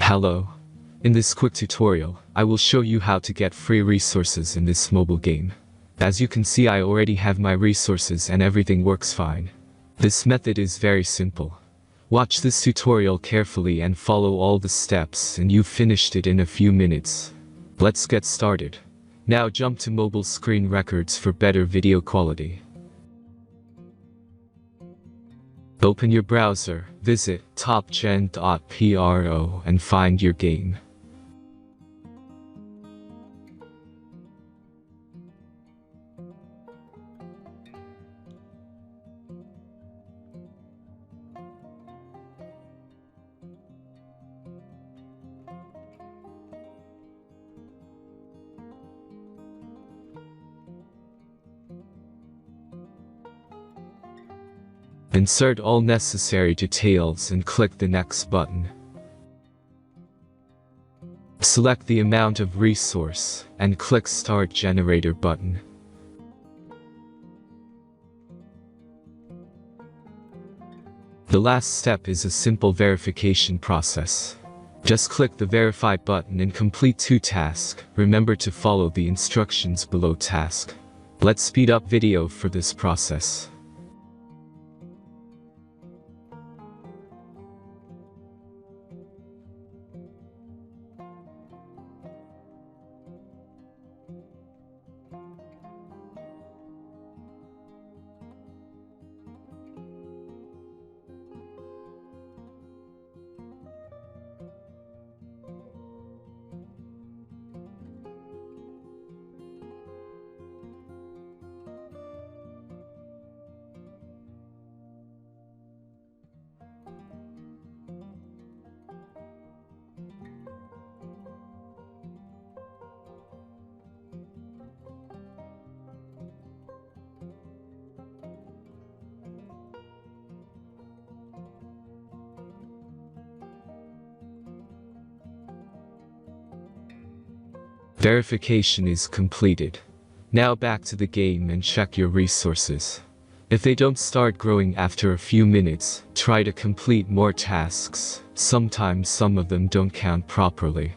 Hello. In this quick tutorial, I will show you how to get free resources in this mobile game. As you can see, I already have my resources and everything works fine. This method is very simple. Watch this tutorial carefully and follow all the steps and you've finished it in a few minutes. Let's get started. Now jump to mobile screen records for better video quality. Open your browser, visit topgen.pro and find your game. Insert all necessary details and click the next button. Select the amount of resource and click Start Generator button. The last step is a simple verification process. Just click the Verify button and complete 2 tasks. Remember to follow the instructions below task. Let's speed up video for this process. Verification is completed. Now back to the game and check your resources. If they don't start growing after a few minutes, try to complete more tasks. Sometimes some of them don't count properly.